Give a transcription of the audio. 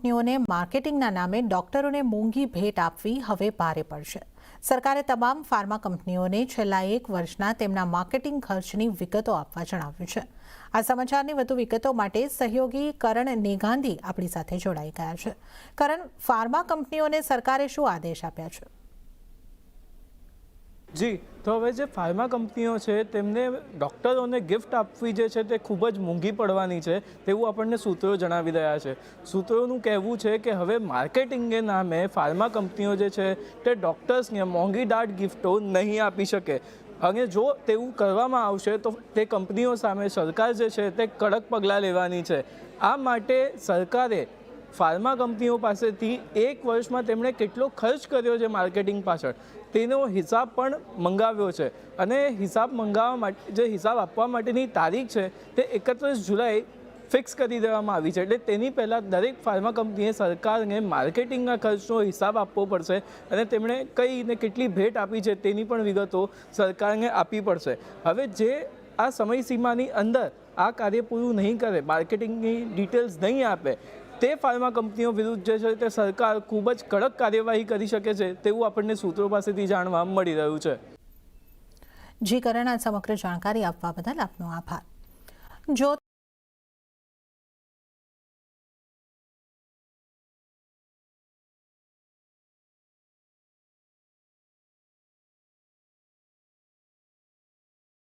કંપનીઓને માર્કેટિંગના નામે ડોક્ટરોને મોંઘી ભેટ આપવી હવે ભારે પડશે। સરકારે તમામ ફાર્મા કંપનીઓને છેલ્લા 1 વર્ષના તેમના માર્કેટિંગ ખર્ચની વિગતો આપવા જણાવ્યું છે। આ સમાચારની વધુ વિગતો માટે સહયોગી કરણ નેગાંધી આપણી સાથે જોડાઈ ગયા છે। કરણ, ફાર્મા કંપનીઓને સરકારે શું આદેશ આપ્યા છે? જી, તો હવે જે ફાર્મા કંપનીઓ છે તેમને ડૉક્ટરોને ગિફ્ટ આપવી જે છે તે ખૂબ જ મોંઘી પડવાની છે તેવું આપણને સૂત્રો જણાવી રહ્યા છે। સૂત્રોનું કહેવું છે કે હવે માર્કેટિંગને નામે ફાર્મા કંપનીઓ જે છે તે ડૉક્ટર્સને મોંઘીદાટ ગિફ્ટો નહીં આપી શકે અને જો તેવું કરવામાં આવશે તો તે કંપનીઓ સામે સરકાર જે છે તે કડક પગલાં લેવાની છે। આ માટે સરકારે ફાર્મા કંપનીઓ પાસેથી 1 વર્ષમાં તેમણે કેટલો ખર્ચ કર્યો છે માર્કેટિંગ પાછળ તેનો હિસાબ પણ મંગાવ્યો છે અને હિસાબ મંગાવવા માટે જે હિસાબ આપવા માટેની તારીખ છે તે 31 જુલાઈ ફિક્સ કરી દેવામાં આવી છે। એટલે તેની પહેલાં દરેક ફાર્મા કંપનીએ સરકારને માર્કેટિંગના ખર્ચનો હિસાબ આપવો પડશે અને તેમણે કઈ ને કેટલી ભેટ આપી છે તેની પણ વિગતો સરકારને આપવી પડશે। હવે જે આ સમયસીમાની અંદર આ કાર્ય પૂરું નહીં કરે, માર્કેટિંગની ડિટેલ્સ નહીં આપે, તે ફાર્મા કંપનીઓ વિરુદ્ધ જે છે તે સરકાર ખૂબ જ કડક કાર્યવાહી કરી શકે છે તેવું આપણને સૂત્રો પાસેથી જાણવા મળી રહ્યું છે। જી કરણ, આ સમગ્ર જાણકારી આપવા બદલ આપનો આભાર। જો